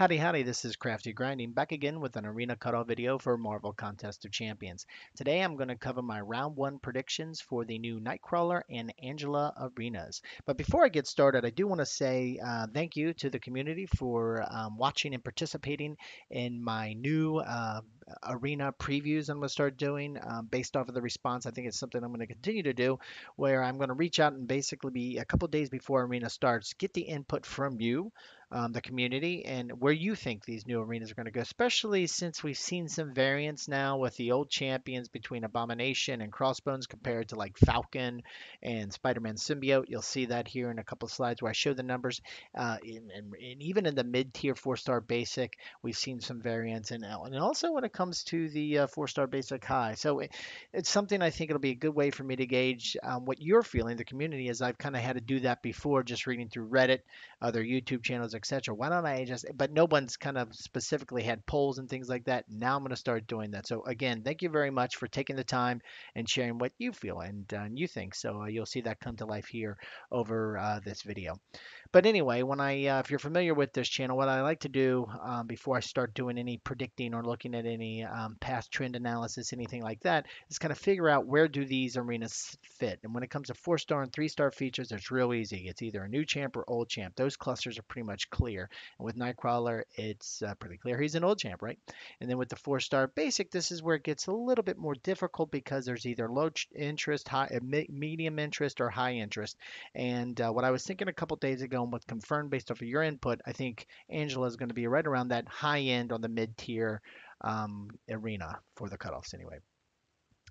Howdy, howdy, this is Crafty Grinding back again with an arena cutoff video for Marvel Contest of Champions. Today I'm going to cover my round one predictions for the new Nightcrawler and Angela arenas. But before I get started, I do want to say thank you to the community for watching and participating in my new arena previews I'm going to start doing based off of the response. I think it's something I'm going to continue to do where I'm going to reach out and basically be a couple days before arena starts, get the input from you the community and where you think these new arenas are going to go, especially since we've seen some variants now with the old champions between Abomination and Crossbones compared to like Falcon and Spider-Man Symbiote. You'll see that here in a couple of slides where I show the numbers. And even in the mid-tier four-star basic, we've seen some variants, and also when it comes to the four-star basic high. So it's something I think it'll be a good way for me to gauge what you're feeling, the community, as I've kind of had to do that before, just reading through Reddit, other YouTube channels, etc. Why don't I just, but no one's kind of specifically had polls and things like that. Now I'm going to start doing that. So again, thank you very much for taking the time and sharing what you feel and you think. So you'll see that come to life here over this video. But anyway, if you're familiar with this channel, what I like to do before I start doing any predicting or looking at any past trend analysis, anything like that, is kind of figure out where do these arenas fit. And when it comes to four-star and three-star features, it's real easy. It's either a new champ or old champ. Those clusters are pretty much clear. And with Nightcrawler, it's pretty clear he's an old champ, right? And then with the four-star basic, this is where it gets a little bit more difficult because there's either low interest, medium interest, or high interest. And what I was thinking a couple days ago, and what's confirmed based off of your input, I think Angela is going to be right around that high end on the mid tier arena for the cutoffs anyway.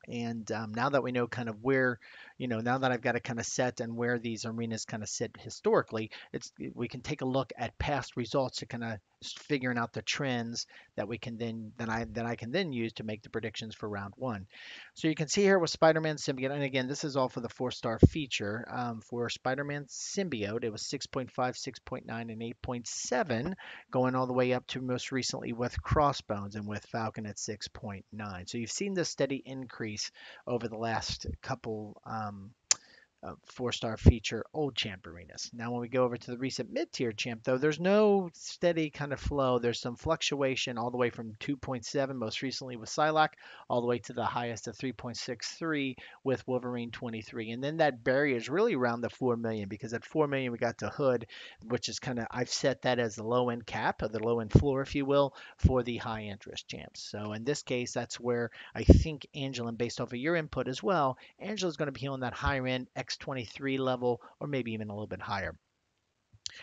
And now that we know kind of where, now that I've got it kind of set and where these arenas kind of sit historically, we can take a look at past results to kind of figuring out the trends that we can then I can then use to make the predictions for round one. So you can see here with Spider-Man Symbiote, and again, this is all for the four-star feature. For Spider-Man Symbiote, it was 6.5, 6.9, and 8.7, going all the way up to most recently with Crossbones and with Falcon at 6.9. So you've seen this steady increase over the last couple four-star feature old champ arenas. Now, when we go over to the recent mid-tier champ, though, there's no steady kind of flow. There's some fluctuation all the way from 2.7, most recently with Psylocke, all the way to the highest of 3.63 with Wolverine 23. And then that barrier is really around the 4 million because at 4 million we got to Hood, which is kind of, I've set that as the low-end cap, or the low-end floor, if you will, for the high-interest champs. So in this case, that's where I think Angela, and based off of your input as well, Angela's going to be on that higher end X23 level or maybe even a little bit higher.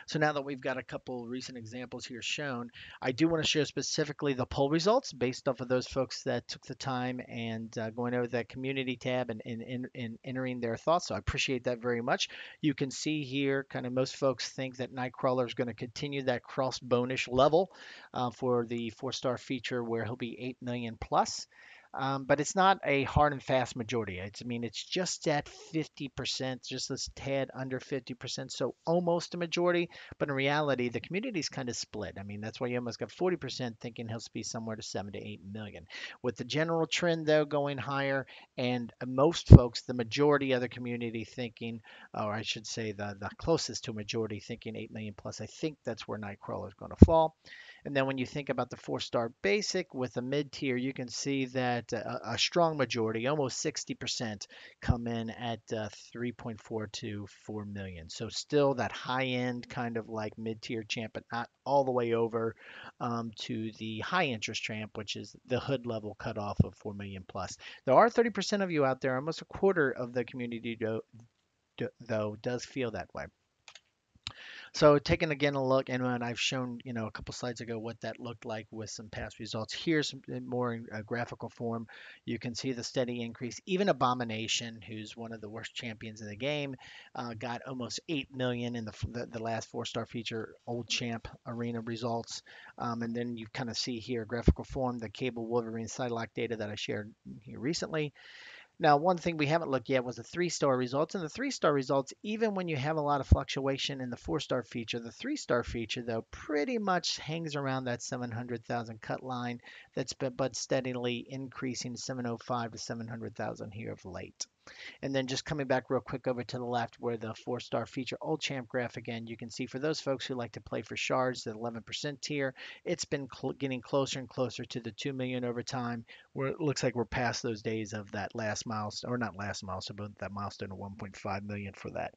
So now that we've got a couple recent examples here shown, I do want to share specifically the poll results based off of those folks that took the time and going over that community tab and entering their thoughts. So I appreciate that very much. You can see here kind of most folks think that Nightcrawler is going to continue that crossbone-ish level for the four-star feature where he'll be 8 million plus. But it's not a hard and fast majority. I mean, it's just at 50%, just a tad under 50%, so almost a majority. But in reality, the community is kind of split. I mean, that's why you almost got 40% thinking he'll be somewhere to 7 to 8 million. With the general trend, though, going higher, and most folks, the majority of the community thinking, or I should say the closest to a majority thinking 8 million plus, I think that's where Nightcrawler is going to fall. And then when you think about the four-star basic with a mid-tier, you can see that a strong majority, almost 60%, come in at 3.4 to 4 million. So still that high-end kind of like mid-tier champ, but not all the way over to the high-interest champ, which is the hood level cutoff of 4 million plus. There are 30% of you out there, almost a quarter of the community though does feel that way. So taking again a look, and when I've shown, a couple slides ago what that looked like with some past results, here's more in a graphical form. You can see the steady increase. Even Abomination, who's one of the worst champions in the game, got almost 8 million in the last four-star feature old champ arena results. And then you kind of see here graphical form the Cable Wolverine Psylocke data that I shared here recently. Now, one thing we haven't looked yet was the three-star results. And the three-star results, even when you have a lot of fluctuation in the four-star feature, the three-star feature, though, pretty much hangs around that 700,000 cut line that's been but steadily increasing 705 to 700,000 here of late. And then just coming back real quick over to the left where the four-star feature old champ graph again, you can see for those folks who like to play for shards, the 11% tier, it's been getting closer and closer to the 2 million over time, where it looks like we're past those days of that last milestone, or not last milestone, but that milestone of 1.5 million for that.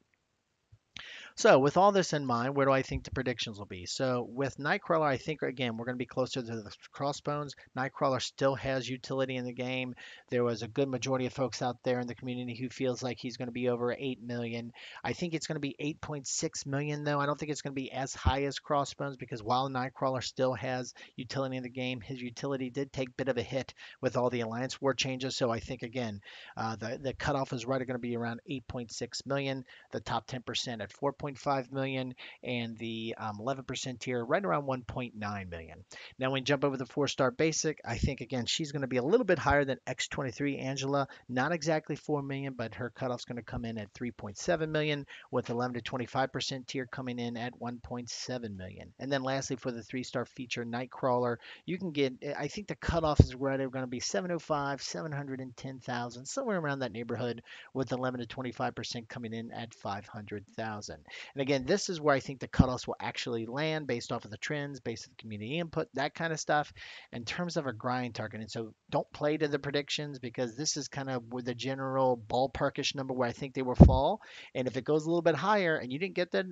So, with all this in mind, where do I think the predictions will be? So, with Nightcrawler, I think again we're going to be closer to the Crossbones. Nightcrawler still has utility in the game. There was a good majority of folks out there in the community who feels like he's going to be over 8 million. I think it's going to be 8.6 million though. I don't think it's going to be as high as Crossbones because while Nightcrawler still has utility in the game, his utility did take a bit of a hit with all the Alliance War changes. So, I think again the cutoff is right going to be around 8.6 million, the top 10% at 4.5 million, and the 11% tier right around 1.9 million. Now, when you jump over the four-star basic, I think again she's going to be a little bit higher than X23 Angela, not exactly 4 million, but her cutoff's going to come in at 3.7 million, with 11 to 25% tier coming in at 1.7 million. And then lastly, for the three-star feature Nightcrawler, you can get, I think the cutoff is right going to be 705, 710,000, somewhere around that neighborhood, with 11 to 25% coming in at 500,000. And again, this is where I think the cutoffs will actually land based off of the trends, based on the community input, that kind of stuff, in terms of a grind target. And so don't play to the predictions because this is kind of where the general ballparkish number where I think they will fall. And if it goes a little bit higher and you didn't get that,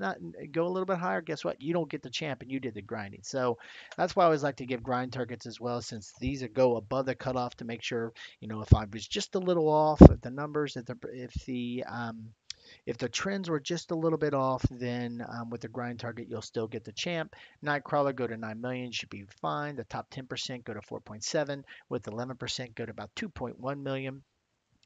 go a little bit higher, guess what? You don't get the champ and you did the grinding. So that's why I always like to give grind targets as well, since these go above the cutoff to make sure, if I was just a little off, if the numbers, if the trends were just a little bit off, then with the grind target, you'll still get the champ. Nightcrawler go to 9 million, should be fine. The top 10% go to 4.7, with 11% go to about 2.1 million.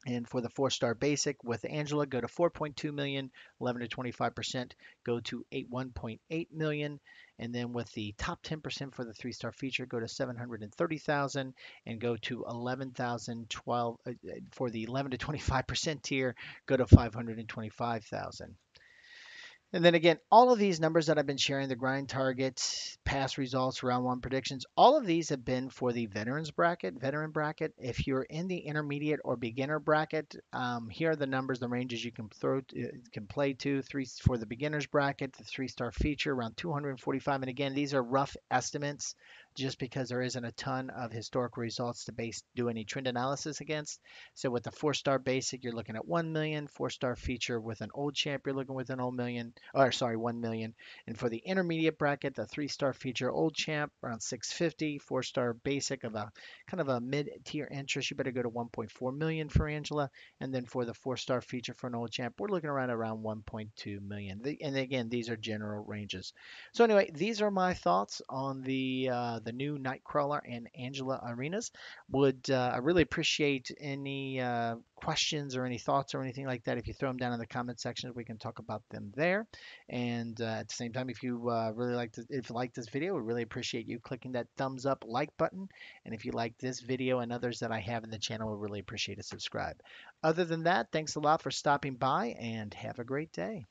And for the four-star basic with Angela, go to 4.2 million, 11 to 25% go to 1.8 million. And then with the top 10% for the three-star feature, go to 730,000 and go to 11,012 for the 11 to 25% tier, go to 525,000. And then again, all of these numbers that I've been sharing, the grind targets, past results, round one predictions, all of these have been for the veteran bracket. If you're in the intermediate or beginner bracket, here are the numbers, the ranges you can can play to. Three for the beginners bracket, the three-star feature around 245. And again, these are rough estimates, just because there isn't a ton of historical results to do any trend analysis against. So with the four-star basic, you're looking at 1 million. Four-star feature with an old champ, you're looking with an old million, or sorry, 1 million. And for the intermediate bracket, the three-star feature old champ around 650. Four-star basic of a kind of a mid-tier interest, you better go to 1.4 million for Angela. And then for the four-star feature for an old champ, we're looking around 1.2 million. And again, these are general ranges. So anyway, these are my thoughts on the new Nightcrawler and Angela arenas. I really appreciate any questions or any thoughts or anything like that. If you throw them down in the comment section, we can talk about them there. And at the same time, if you if you like this video, we really appreciate you clicking that thumbs up like button. And if you like this video and others that I have in the channel, we really appreciate a subscribe. Other than that, thanks a lot for stopping by and have a great day.